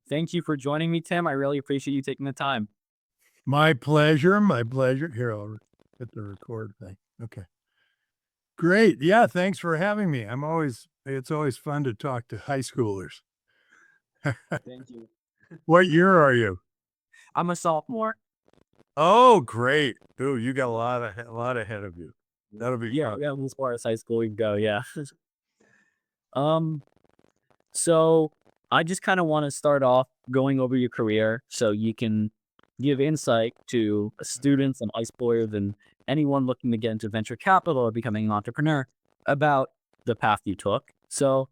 Thank you for joining me, Tim. I really appreciate you taking the time. My pleasure. My pleasure. Here, I'll hit the record thing. Okay. Great. Yeah. Thanks for having me. It's always fun to talk to high schoolers. Thank you. What year are you? I'm a sophomore. Oh, great. Dude, you got a lot ahead of you. That'll be Yeah, fun. yeah, as far as high school we can go, yeah. Um, so I just kind of want to start off going over your career so you can give insight to students and high schoolers and anyone looking to get into venture capital or becoming an entrepreneur about the path you took. So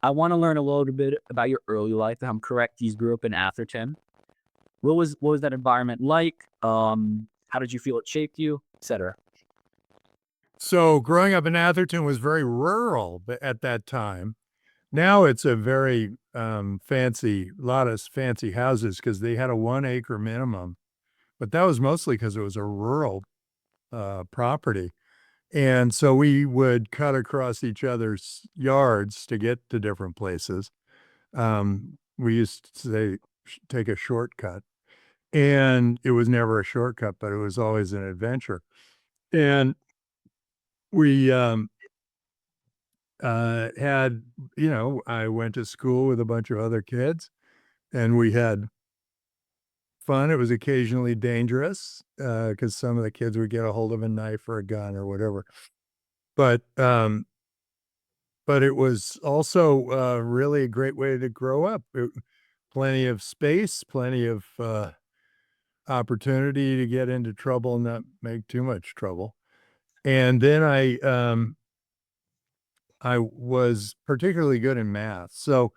I want to learn a little bit about your early life. If I'm correct, you grew up in Atherton. What was that environment like? How did you feel it shaped you, etc.? So growing up in Atherton was very rural at that time. Now it's a very lot of fancy houses because they had a 1 acre minimum, but that was mostly because it was a rural property. And so we would cut across each other's yards to get to different places. We used to say, take a shortcut. And it was never a shortcut, but it was always an adventure. And we had, I went to school with a bunch of other kids and we had fun. It was occasionally dangerous because some of the kids would get a hold of a knife or a gun or whatever. But it was also really a great way to grow up. Plenty of space, plenty of opportunity to get into trouble and not make too much trouble. And then I was particularly good in math. So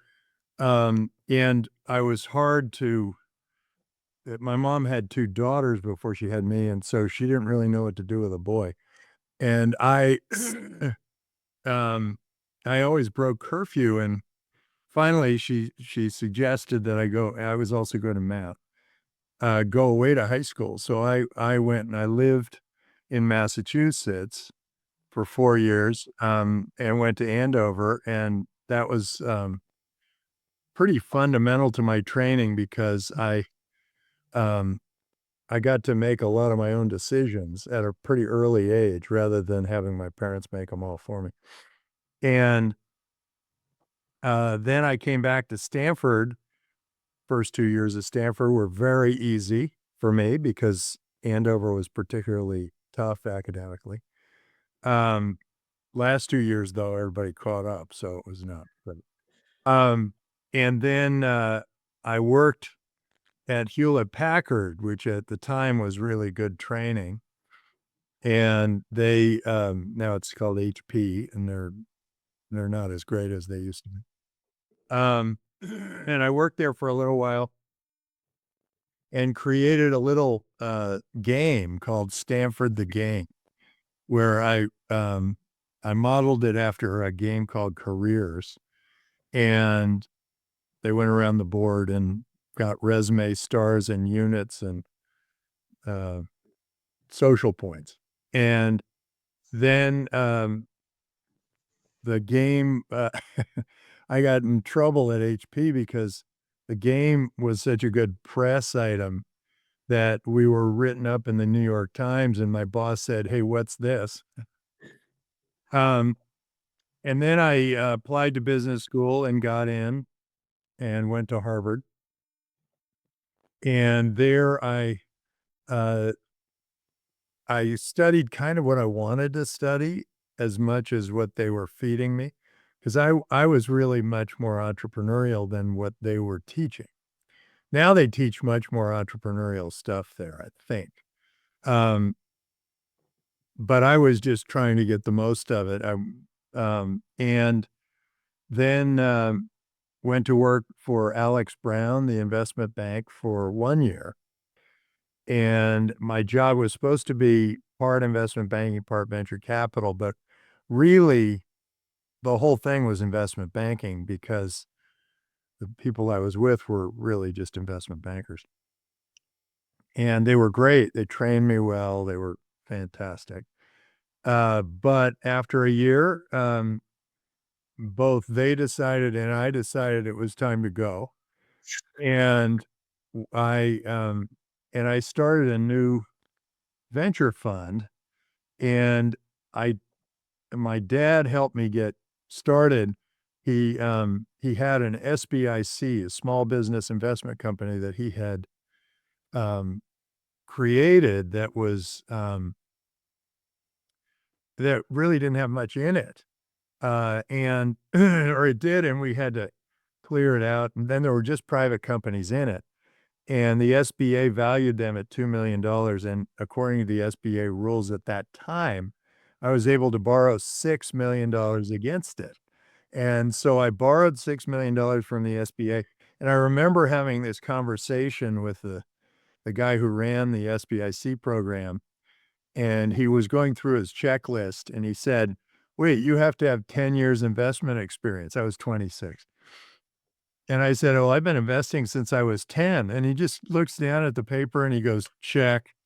and I was hard to. My mom had 2 daughters before she had me, and so she didn't really know what to do with a boy. And um, I always broke curfew, and finally, she suggested that I was also good in math, go away to high school. So I went and I lived in Massachusetts for 4 years, and went to Andover, and that was, pretty fundamental to my training because um, I got to make a lot of my own decisions at a pretty early age rather than having my parents make them all for me. And, then I came back to Stanford. First 2 years at Stanford were very easy for me because Andover was particularly tough academically. Um, Last 2 years, though, everybody caught up, so it was not good. And then, I worked at Hewlett-Packard, which at the time was really good training, and they, now it's called HP, and they're not as great as they used to be. And I worked there for a little while and created a little game called Stanford the Game, where I modeled it after a game called Careers, and they went around the board and got resume stars and units and uh, social points. And then the game, I got in trouble at HP because the game was such a good press item that we were written up in the New York Times, and my boss said, "Hey, what's this?" Um, and then I applied to business school and got in and went to Harvard. And there uh, I studied kind of what I wanted to study as much as what they were feeding me, because I was really much more entrepreneurial than what they were teaching. Now they teach much more entrepreneurial stuff there, I think. Um, but I was just trying to get the most of it. And then went to work for Alex Brown, the investment bank, for 1 year. And my job was supposed to be part investment banking, part venture capital, but really the whole thing was investment banking because the people I was with were really just investment bankers. And they were great. They trained me well. They were fantastic. But after a year, both they decided and I decided it was time to go. And I, and I started a new venture fund, and I my dad helped me get started. He had an SBIC, a small business investment company that he had, um, created that really didn't have much in it. And or it did, and we had to clear it out, and then there were just private companies in it, and the SBA valued them at $2,000,000, and according to the SBA rules at that time, I was able to borrow $6,000,000 against it, and so I borrowed $6,000,000 from the SBA, and I remember having this conversation with the guy who ran the SBIC program, and he was going through his checklist, and he said, "Wait, you have to have 10 years investment experience." I was 26. And I said, "Oh, I've been investing since I was 10." And he just looks down at the paper and he goes, "Check."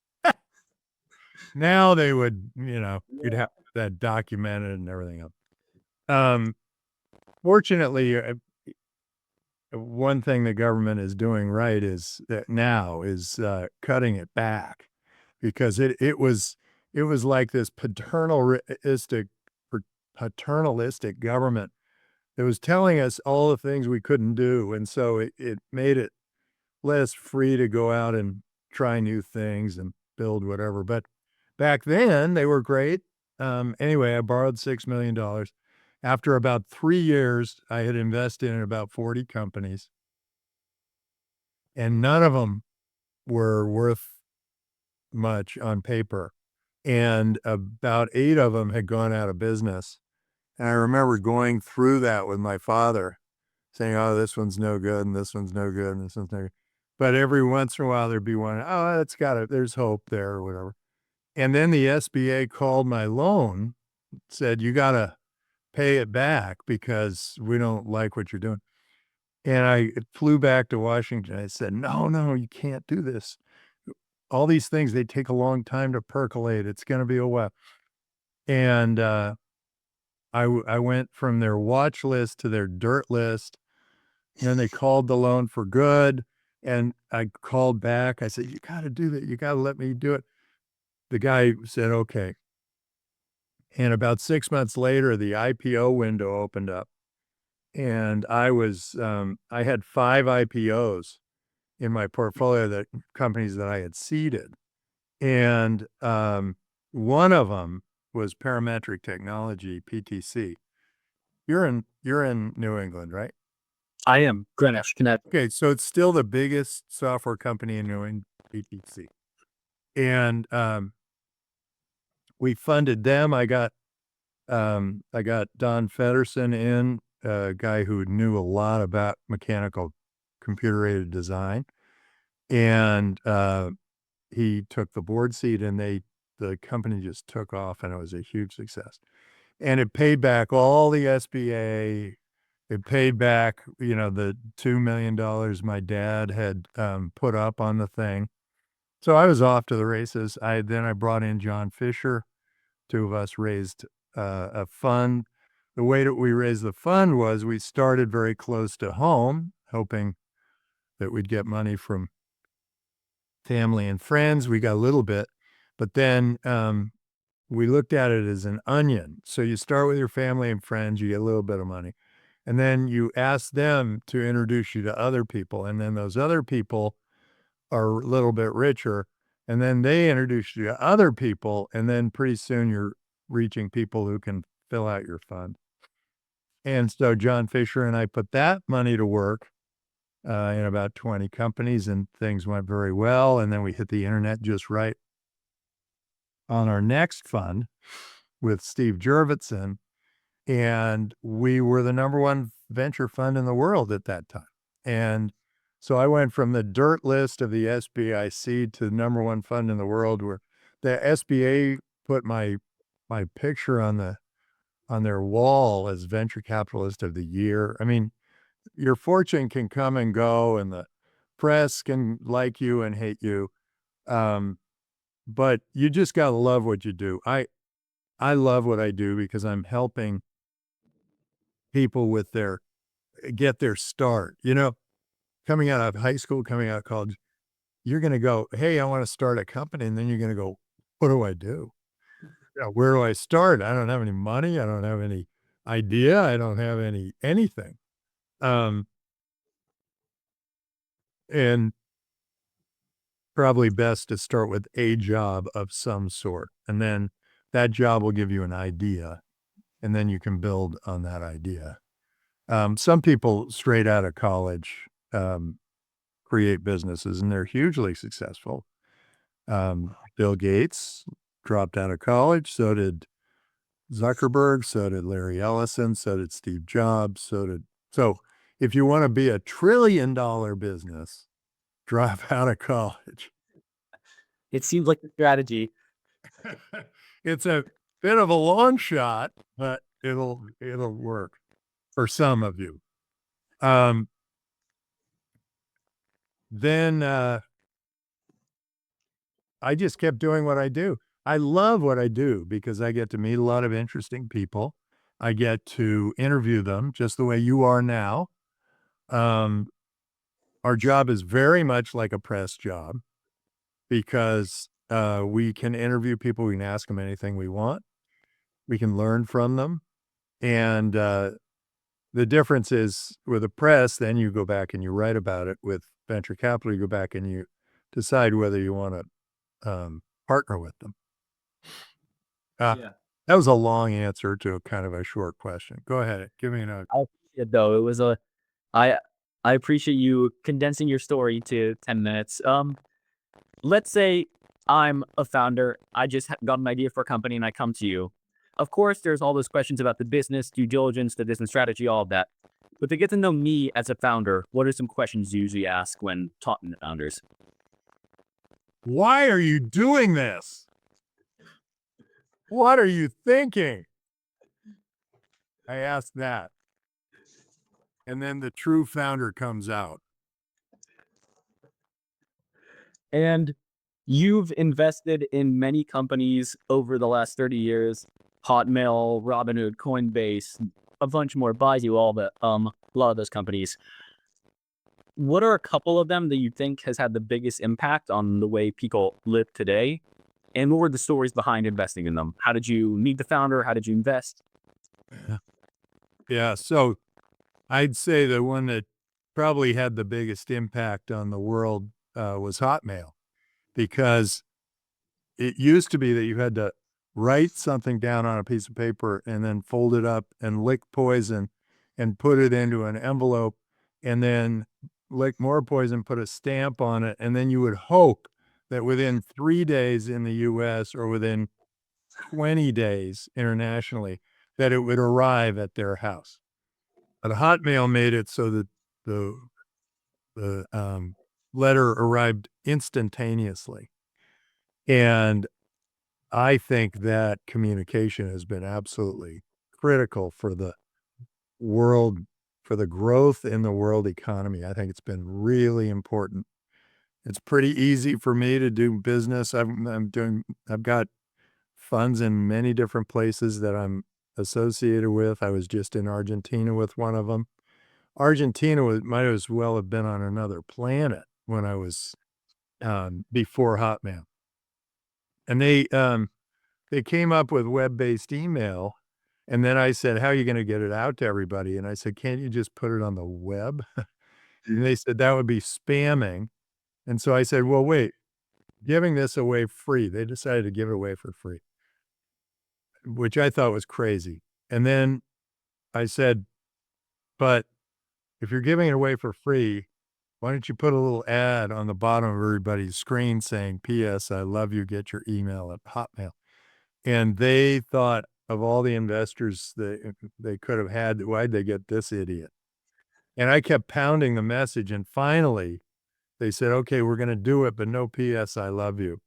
Now they would, you'd Yeah. have that documented and everything else. Um, Fortunately, one thing the government is doing right is that now is cutting it back, because it was like this paternalistic government that was telling us all the things we couldn't do, and so it made it less free to go out and try new things and build whatever. But back then, they were great. Anyway, I borrowed $6,000,000. After about 3 years, I had invested in about 40 companies, and none of them were worth much on paper, and about 8 of them had gone out of business. And I remember going through that with my father, saying, "Oh, this one's no good, and this one's no good, and this one's no good." But every once in a while, there'd be one, "Oh, it's got there's hope there," or whatever. And then the SBA called my loan, said, "You gotta pay it back because we don't like what you're doing." And I flew back to Washington. I said, "No, no, you can't do this. All these things, they take a long time to percolate. It's gonna be a while." And, I went from their watch list to their dirt list. And then they called the loan for good, and I called back. I said, "You gotta do that. You gotta let me do it." The guy said, "Okay." And about 6 months later, the IPO window opened up, and I had 5 IPOs in my portfolio, that companies that I had seeded, and, one of them was Parametric Technology, PTC. You're in New England, right? I am Greenwich, Connecticut. Okay, so it's still the biggest software company in New England, PTC. And, we funded them. I got Don Feddersen in, a guy who knew a lot about mechanical computer-aided design, and, he took the board seat, and the company just took off, and it was a huge success. And it paid back all the SBA. It paid back, the $2,000,000 my dad had, put up on the thing. So I was off to the races. I brought in John Fisher. 2 of us raised, a fund. The way that we raised the fund was we started very close to home, hoping that we'd get money from family and friends. We got a little bit, but then, we looked at it as an onion. So you start with your family and friends, you get a little bit of money, and then you ask them to introduce you to other people, and then those other people are a little bit richer, and then they introduce you to other people, and then pretty soon you're reaching people who can fill out your fund. And so John Fisher and I put that money to work, in about 20 companies, and things went very well, and then we hit the internet just right on our next fund with Steve Jurvetson, and we were the number 1 venture fund in the world at that time. And so I went from the dirt list of the SBIC to the number 1 fund in the world, where the SBA put my picture on their wall as venture capitalist of the year. I mean, your fortune can come and go, and the press can like you and hate you, um, but you just gotta love what you do. I love what I do because I'm helping people get their start. Coming out of high school, coming out of college, you're going to go, hey, I want to start a company. And then you're going to go, what do I do? Where do I start? I don't have any money. I don't have any idea. I don't have anything. Um, and probably best to start with a job of some sort. And then that job will give you an idea. And then you can build on that idea. Some people straight out of college create businesses and they're hugely successful. Bill Gates dropped out of college. So did Zuckerberg. So did Larry Ellison. So did Steve Jobs. So if you want to be a $1 trillion business, drop out of college. It seems like the strategy. It's a bit of a long shot, but it'll work for some of you. Then I just kept doing what I do. I love what I do because I get to meet a lot of interesting people. I get to interview them just the way you are now. Our job is very much like a press job because we can interview people. We can ask them anything we want. We can learn from them. And the difference is with a press, then you go back and you write about it. With venture capital, you go back and you decide whether you want to partner with them. Yeah. That was a long answer to kind of a short question. Go ahead. Give me another. I appreciate it though. It was I I appreciate you condensing your story to 10 minutes. Let's say I'm a founder. I just got an idea for a company and I come to you. Of course, there's all those questions about the business, due diligence, the business strategy, all of that. But to get to know me as a founder, what are some questions you usually ask when talking to founders? Why are you doing this? What are you thinking? I ask that. And then the true founder comes out. And you've invested in many companies over the last 30 years. Hotmail, Robinhood, Coinbase, a bunch more, Baidu, a lot of those companies. What are a couple of them that you think has had the biggest impact on the way people live today? And what were the stories behind investing in them? How did you meet the founder? How did you invest? Yeah. So I'd say the one that probably had the biggest impact on the world was Hotmail, because it used to be that you had to write something down on a piece of paper and then fold it up and lick poison and put it into an envelope and then lick more poison, put a stamp on it. And then you would hope that within 3 days in the US or within 20 days internationally, that it would arrive at their house. But Hotmail made it so that the letter arrived instantaneously. And I think that communication has been absolutely critical for the world, for the growth in the world economy. I think it's been really important. It's pretty easy for me to do business. I've got funds in many different places that I'm associated with. I was just in Argentina with one of them. Argentina might as well have been on another planet when I was before Hotmail. And they came up with web-based email. And then I said, how are you going to get it out to everybody? And I said, can't you just put it on the web? And they said that would be spamming. And so I said, well, wait, giving this away free. They decided to give it away for free, which I thought was crazy. And then I said, but if you're giving it away for free, why don't you put a little ad on the bottom of everybody's screen saying, P.S. I love you, get your email at Hotmail. And they thought of all the investors they could have had, why'd they get this idiot? And I kept pounding the message. And finally, they said, okay, we're going to do it, but no P.S. I love you.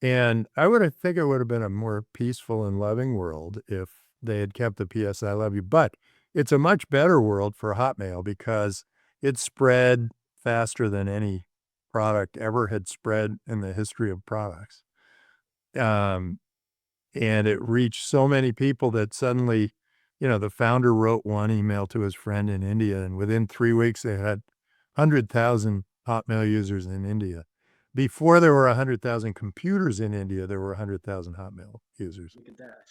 And think it would have been a more peaceful and loving world if they had kept the P.S. I love you. But it's a much better world for Hotmail because it spread faster than any product ever had spread in the history of products. And it reached so many people that suddenly the founder wrote one email to his friend in India, and within 3 weeks, they had 100,000 Hotmail users in India. Before there were 100,000 computers in India, there were 100,000 Hotmail users. Look at that.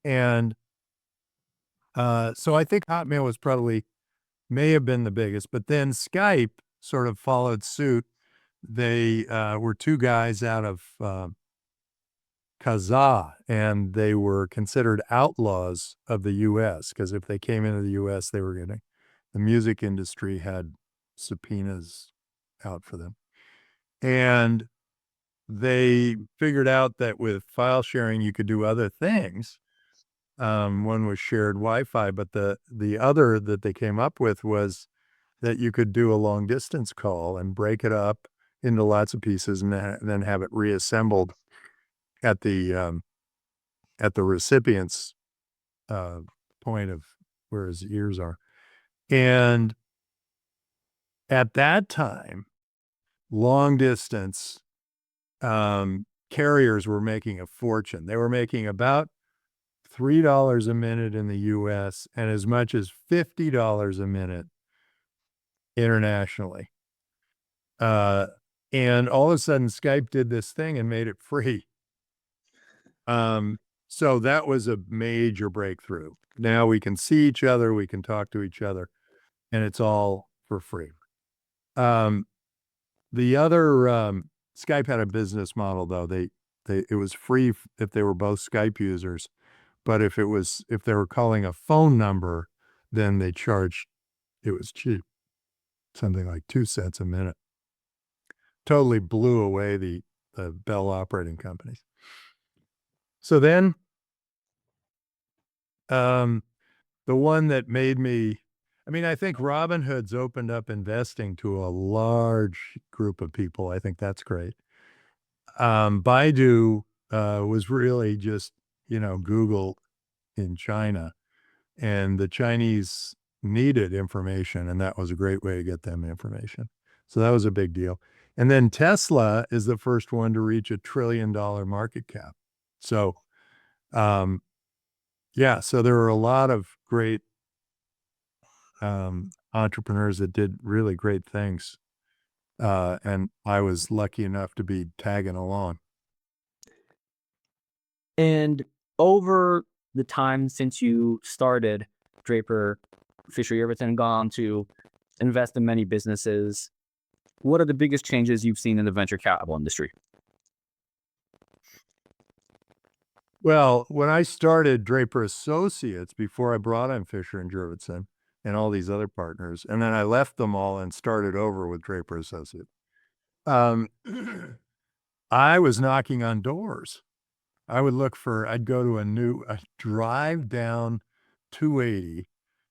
And so I think Hotmail may have been the biggest, but then Skype sort of followed suit. They were two guys out of Kazaa, and they were considered outlaws of the U.S. because if they came into the U.S., the music industry had subpoenas out for them. And they figured out that with file sharing, you could do other things. One was shared Wi-Fi, but the other that they came up with was that you could do a long distance call and break it up into lots of pieces and then have it reassembled at the recipient's point of where his ears are. And at that time, long distance carriers were making a fortune. They were making about $3 a minute in the US and as much as $50 a minute internationally. And all of a sudden, Skype did this thing and made it free. So that was a major breakthrough. Now we can see each other, we can talk to each other, and it's all for free. The other Skype had a business model though. It was free if they were both Skype users, but if they were calling a phone number, then they charged. It was cheap, something like 2 cents a minute. Totally blew away the Bell operating companies. So then, the one that made me, I think Robinhood's opened up investing to a large group of people. I think that's great. Baidu was really just, Google in China, and the Chinese needed information, and that was a great way to get them information. So that was a big deal. And then Tesla is the first one to reach $1 trillion market cap. So, so there were a lot of great entrepreneurs that did really great things. And I was lucky enough to be tagging along. And over the time since you started Draper Fisher Jurvetson and gone on to invest in many businesses, what are the biggest changes you've seen in the venture capital industry? Well, when I started Draper Associates, before I brought in Fisher and Jurvetson and all these other partners, and then I left them all and started over with Draper Associates, I was knocking on doors. I'd drive down 280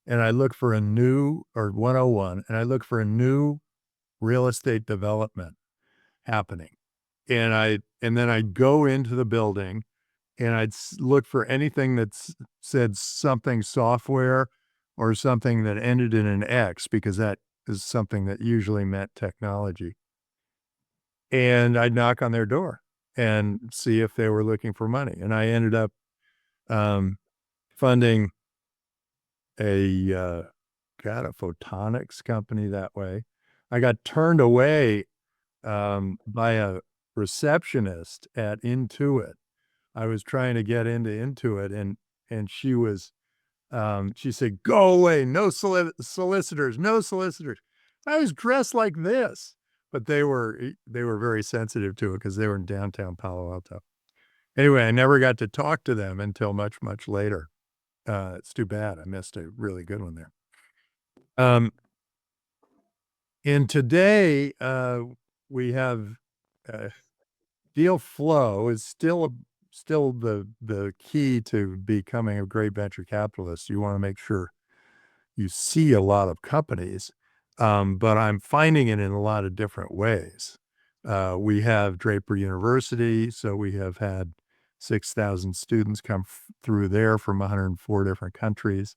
and I'd look for a new, or 101, and I'd look for a new real estate development happening. And then I'd go into the building and I'd look for anything that said something software or something that ended in an X, because that is something that usually meant technology. And I'd knock on their door and see if they were looking for money. And I ended up funding a photonics company that way. I got turned away by a receptionist at Intuit. I was trying to get into Intuit, and she said, "Go away, no solicitors, no solicitors." I was dressed like this, but they were very sensitive to it because they were in downtown Palo Alto. Anyway, I never got to talk to them until much, much later. It's too bad. I missed a really good one there. And today, we have deal flow is still the key to becoming a great venture capitalist. You want to make sure you see a lot of companies, but I'm finding it in a lot of different ways. We have Draper University, so we have had 6,000 students come through there from 104 different countries.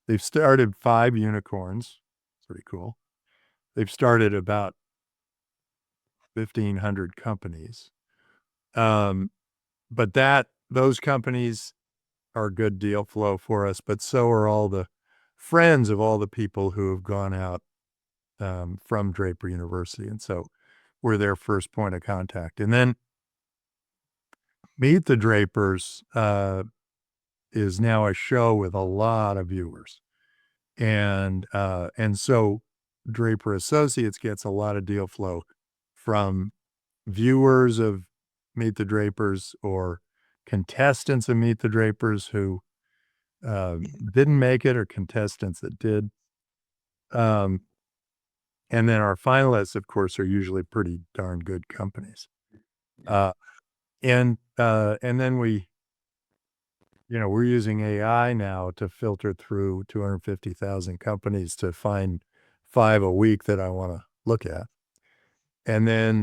They've started 5 unicorns. Pretty cool. They've started about 1,500 companies. But those companies are good deal flow for us, but so are all the friends of all the people who have gone out from Draper University. And so we're their first point of contact. And then Meet the Drapers is now a show with a lot of viewers. And so Draper Associates gets a lot of deal flow from viewers of Meet the Drapers or contestants of Meet the Drapers who didn't make it or contestants that did. And then our finalists, of course, are usually pretty darn good companies. And then we're using AI now to filter through 250,000 companies to find 5 a week that I want to look at. And then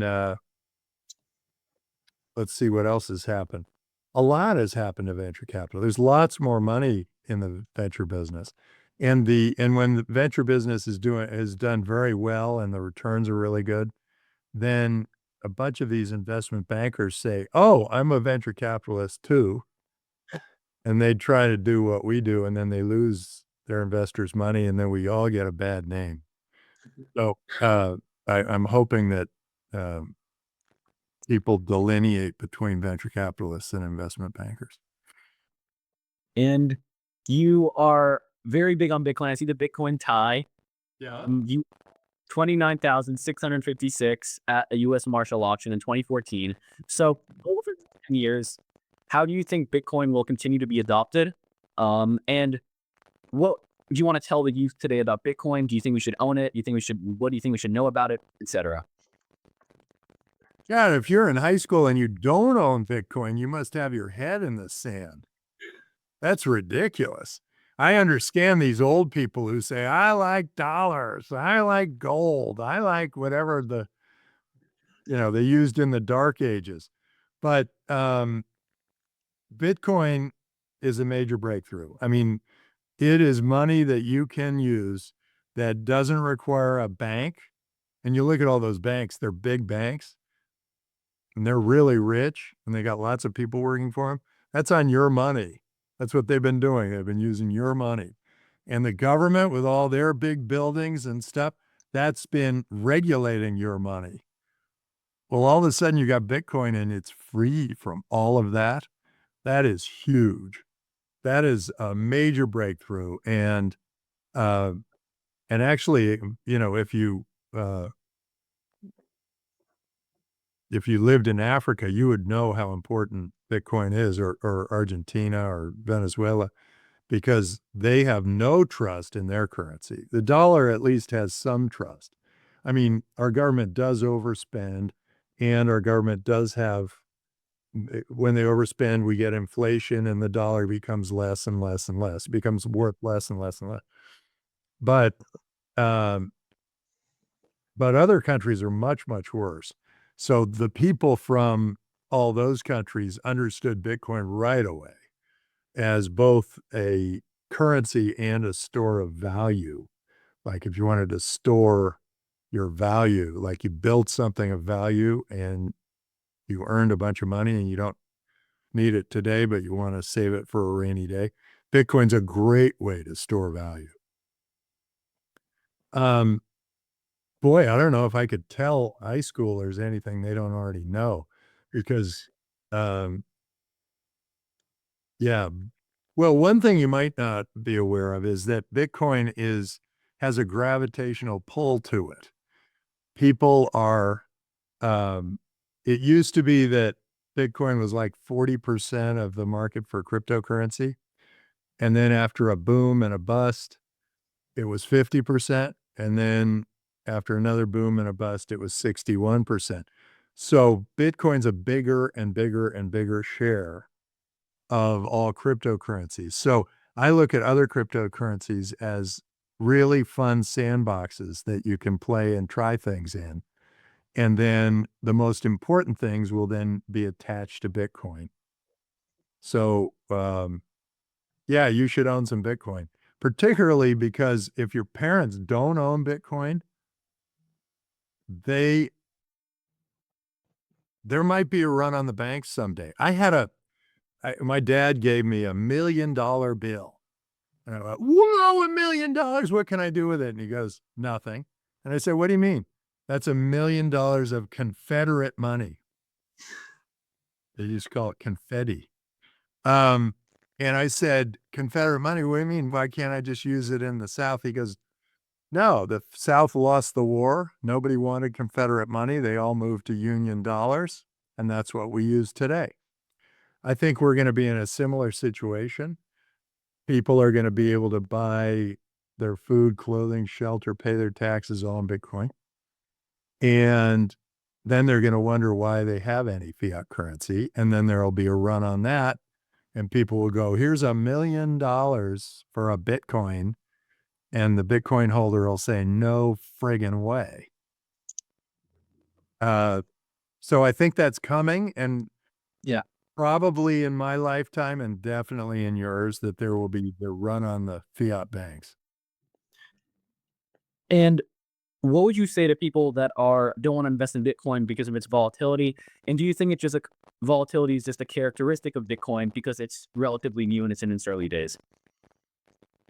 let's see what else has happened. A lot has happened to venture capital. There's lots more money in the venture business. And when the venture business is done very well and the returns are really good, then a bunch of these investment bankers say, "Oh, I'm a venture capitalist too." And they try to do what we do, and then they lose their investors' money, and then we all get a bad name. So I'm hoping that people delineate between venture capitalists and investment bankers. And you are very big on Bitcoin. I see the Bitcoin tie. Yeah. You 29,656 at a US Marshall auction in 2014. So over 10 years, how do you think Bitcoin will continue to be adopted? And what do you want to tell the youth today about Bitcoin? Do you think we should own it? What do you think we should know about it, etc.? Yeah, if you're in high school and you don't own Bitcoin, you must have your head in the sand. That's ridiculous. I understand these old people who say, "I like dollars, I like gold, I like whatever they used in the dark ages." But Bitcoin is a major breakthrough. I mean, it is money that you can use that doesn't require a bank. And you look at all those banks, they're big banks and they're really rich and they got lots of people working for them. That's on your money. That's what they've been doing. They've been using your money. And the government, with all their big buildings and stuff, that's been regulating your money. Well, all of a sudden you got Bitcoin and it's free from all of that. That is huge. That is a major breakthrough. And actually, if you lived in Africa, you would know how important Bitcoin is, or Argentina or Venezuela, because they have no trust in their currency. The dollar at least has some trust. I mean, our government does overspend, and our government does have, when they overspend, we get inflation and the dollar becomes less and less and less. It becomes worth less and less and less. But other countries are much, much worse. So the people from all those countries understood Bitcoin right away as both a currency and a store of value. Like if you wanted to store your value, like you built something of value and you earned a bunch of money and you don't need it today, but you want to save it for a rainy day, Bitcoin's a great way to store value. Boy, I don't know if I could tell high schoolers anything they don't already know because, yeah. Well, one thing you might not be aware of is that Bitcoin has a gravitational pull to it. People are, it used to be that Bitcoin was like 40% of the market for cryptocurrency. And then after a boom and a bust, it was 50%. And then after another boom and a bust, it was 61%. So Bitcoin's a bigger and bigger and bigger share of all cryptocurrencies. So I look at other cryptocurrencies as really fun sandboxes that you can play and try things in. And then the most important things will then be attached to Bitcoin. So, yeah, you should own some Bitcoin, particularly because if your parents don't own Bitcoin, there might be a run on the banks someday. I had my dad gave me $1 million bill. And I went, whoa, $1 million. What can I do with it? And he goes, nothing. And I said, what do you mean? That's $1 million of Confederate money. They used to call it confetti. And I said, Confederate money? What do you mean? Why can't I just use it in the South? He goes, no, the South lost the war. Nobody wanted Confederate money. They all moved to Union dollars. And that's what we use today. I think we're going to be in a similar situation. People are going to be able to buy their food, clothing, shelter, pay their taxes all in Bitcoin. And then they're going to wonder why they have any fiat currency. And then there'll be a run on that. And people will go, here's $1 million for a Bitcoin. And the Bitcoin holder will say, no friggin' way. So I think that's coming. And Yeah. probably in my lifetime and definitely in yours, that there will be the run on the fiat banks. And what would you say to people that don't want to invest in Bitcoin because of its volatility? And do you think it's just volatility is just a characteristic of Bitcoin because it's relatively new and it's in its early days?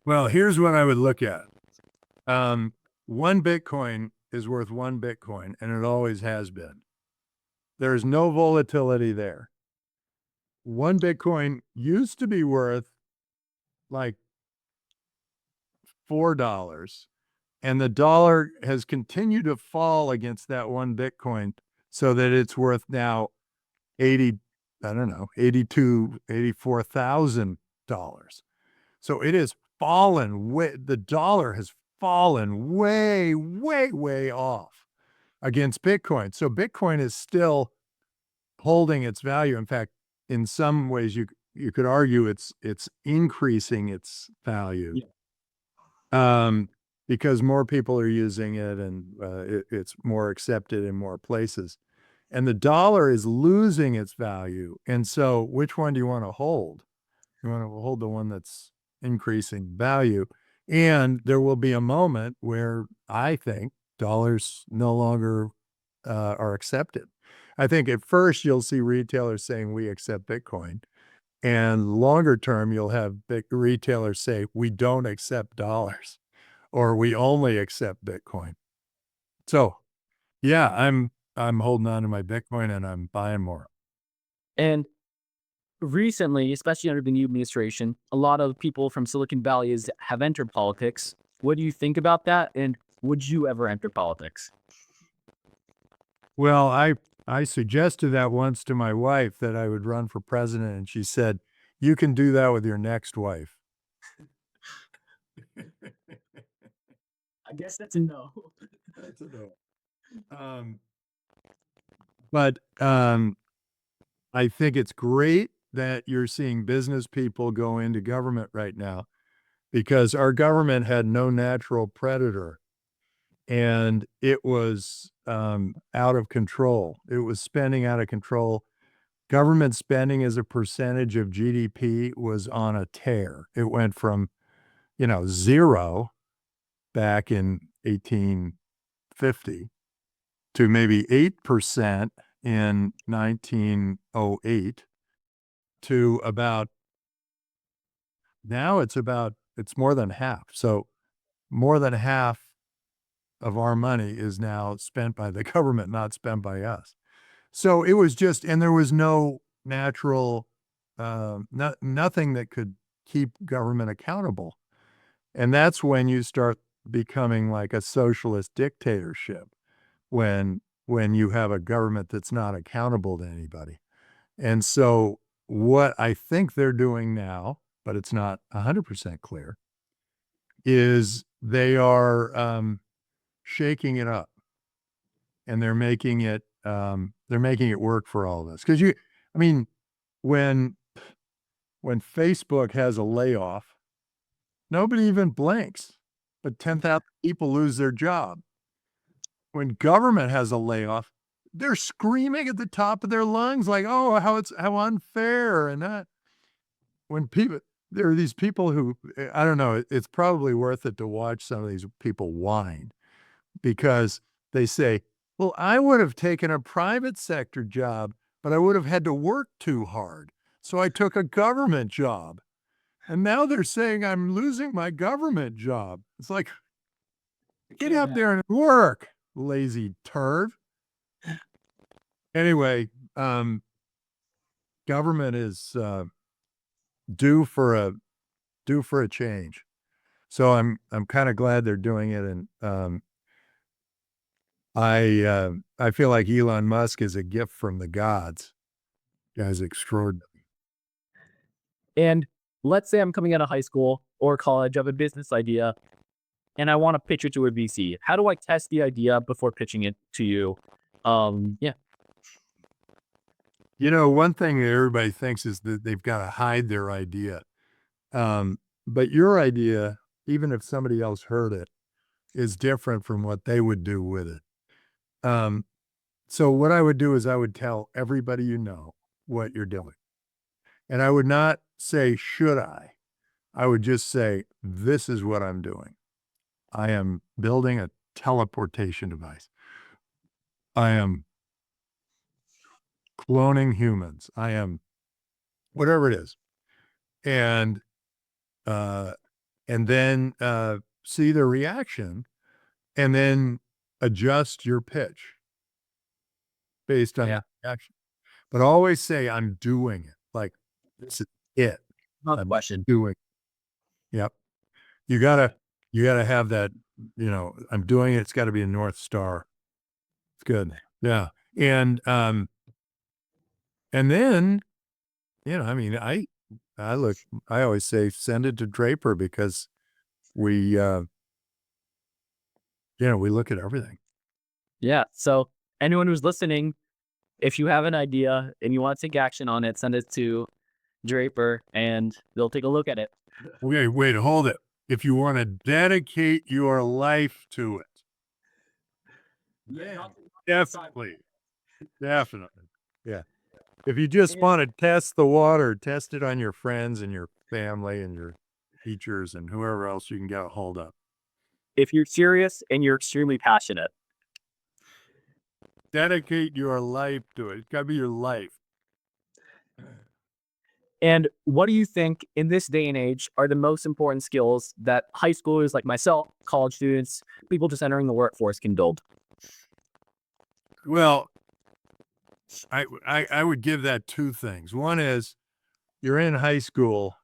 Well, here's what I would look at. One Bitcoin is worth one Bitcoin, and it always has been. There's no volatility there. One Bitcoin used to be worth like $4, and the dollar has continued to fall against that one Bitcoin so that it's worth now $84,000. So it has fallen the dollar has fallen way, way, way off against Bitcoin. So Bitcoin is still holding its value. In fact, in some ways you could argue it's increasing its value. Because more people are using it and it's more accepted in more places. And the dollar is losing its value. And so which one do you want to hold? You want to hold the one that's increasing value. And there will be a moment where I think dollars no longer are accepted. I think at first you'll see retailers saying we accept Bitcoin. And longer term, you'll have big retailers say we don't accept dollars or we only accept Bitcoin. So yeah, I'm holding on to my Bitcoin and I'm buying more. And recently, especially under the new administration, a lot of people from Silicon Valley have entered politics. What do you think about that? And would you ever enter politics? Well, I suggested that once to my wife that I would run for president, and she said, you can do that with your next wife. I guess that's a no. That's a no. But I think it's great that you're seeing business people go into government right now because our government had no natural predator and it was out of control. It was spending out of control. Government spending as a percentage of GDP was on a tear. It went from, 0 back in 1850 to maybe 8% in 1908 to about now it's more than half. So more than half of our money is now spent by the government, not spent by us. So it was just, and there was no natural, nothing that could keep government accountable. And that's when you start becoming like a socialist dictatorship, when you have a government that's not accountable to anybody. And so what I think they're doing now, but it's not 100% clear, is they are shaking it up, and they're making it work for all of us. Because when Facebook has a layoff, nobody even blinks, but 10,000 people lose their job. When government has a layoff, they're screaming at the top of their lungs like, oh, how unfair. And that when there are these people who, I don't know, it's probably worth it to watch some of these people whine because they say, well, I would have taken a private sector job, but I would have had to work too hard. So I took a government job. And now they're saying I'm losing my government job. It's like, get up there and work, lazy turd. Anyway, government is due for a change. So I'm kind of glad they're doing it, and I feel like Elon Musk is a gift from the gods. Guy's extraordinary. And let's say I'm coming out of high school or college, I have a business idea, and I want to pitch it to a VC. How do I test the idea before pitching it to you? Yeah. You know, one thing that everybody thinks is that they've got to hide their idea. But your idea, even if somebody else heard it, is different from what they would do with it. So what I would do is I would tell everybody you know what you're doing. And I would not say, should I? I would just say, this is what I'm doing. I am building a teleportation device. I am cloning humans. I am whatever it is. And then see the reaction and then adjust your pitch based on that reaction. But always say, I'm doing it. Like, this is it. Another question. Doing. Yep. You gotta have that, I'm doing it. It's got to be a North Star. It's good. Yeah. And then, I mean, I always say, send it to Draper because we look at everything. Yeah. So anyone who's listening, if you have an idea and you want to take action on it, send it to Draper and they'll take a look at it. Wait, hold it. If you want to dedicate your life to it. Yeah, definitely. Yeah. If you just want to test the water, test it on your friends and your family and your teachers and whoever else you can get a hold of. If you're serious and you're extremely passionate. Dedicate your life to it. It's got to be your life. And what do you think in this day and age are the most important skills that high schoolers like myself, college students, people just entering the workforce can build? Well, I would give that two things. One is you're in high school,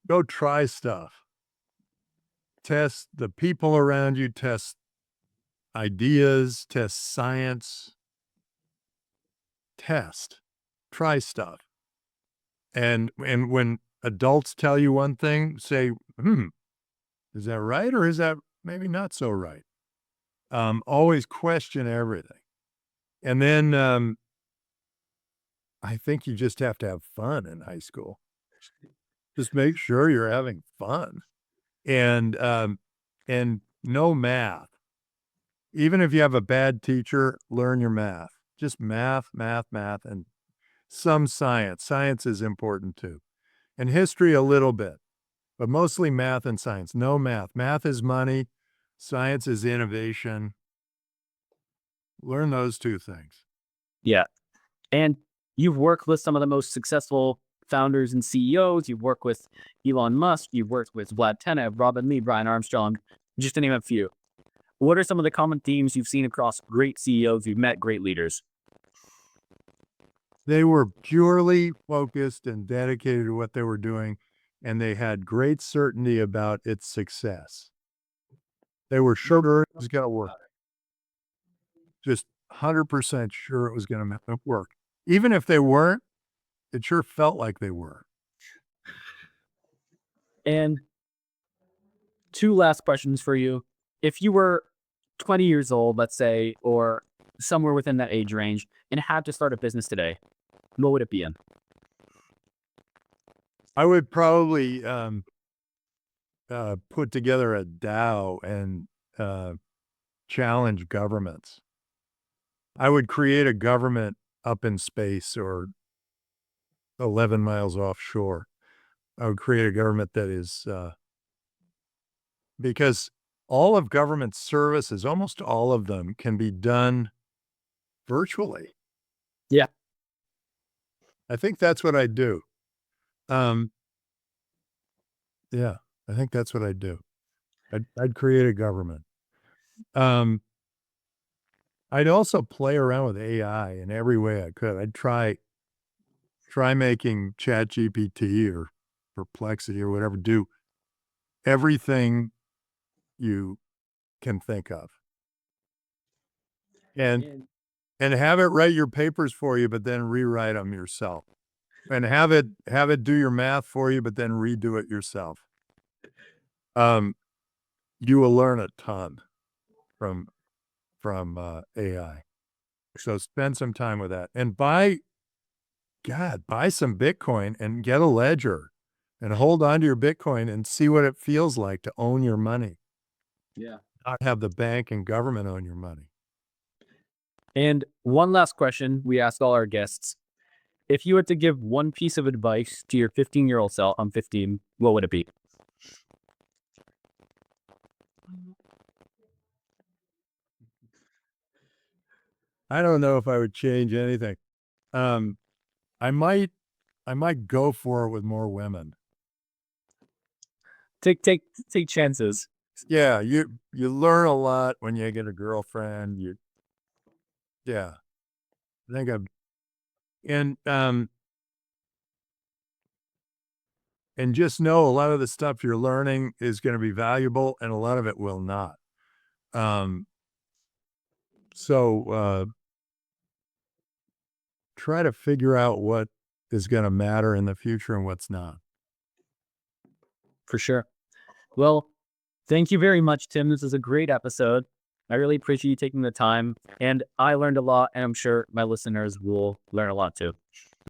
go try stuff. Test the people around you, test ideas, test science, try stuff. And when adults tell you one thing, say, is that right? Or is that maybe not so right? Always question everything. And then, I think you just have to have fun in high school. Just make sure you're having fun and no math. Even if you have a bad teacher, learn your math. Just math, and some science. Science is important too. And history a little bit, but mostly math and science. No math. Math is money. Science is innovation. Learn those two things. Yeah. And you've worked with some of the most successful founders and CEOs. You've worked with Elon Musk. You've worked with Vlad Tenev, Robin Lee, Brian Armstrong, just to name a few. What are some of the common themes you've seen across great CEOs you've met, great leaders? They were purely focused and dedicated to what they were doing, and they had great certainty about its success. They were sure it was going to work. Just 100% sure it was going to work. Even if they weren't, it sure felt like they were. And two last questions for you. If you were 20 years old, let's say, or somewhere within that age range, and had to start a business today, what would it be in? I would probably put together a DAO and challenge governments. I would create a government up in space or 11 miles offshore. I would create a government that is because all of government services, almost all of them, can be done virtually. Yeah. I think that's what I'd do. Yeah, I think that's what I'd do. I'd create a government. Um, I'd also play around with AI in every way I could. I'd try making ChatGPT or Perplexity or whatever do everything you can think of. And And and have it write your papers for you, but then rewrite them yourself. And have it do your math for you, but then redo it yourself. You will learn a ton from AI. So spend some time with that and buy some Bitcoin and get a ledger and hold on to your Bitcoin and see what it feels like to own your money, yeah. not have the bank and government own your money. And one last question we ask all our guests. If you had to give one piece of advice to your 15-year-old self, I'm 15, what would it be? I don't know if I would change anything. Um, I might go for it with more women. Take chances. Yeah, you learn a lot when you get a girlfriend. Yeah, I think I'm and and just know a lot of the stuff you're learning is going to be valuable, and a lot of it will not. Um, so try to figure out what is going to matter in the future and what's not. For sure. Well, thank you very much, Tim. This is a great episode. I really appreciate you taking the time, and I learned a lot, and I'm sure my listeners will learn a lot too.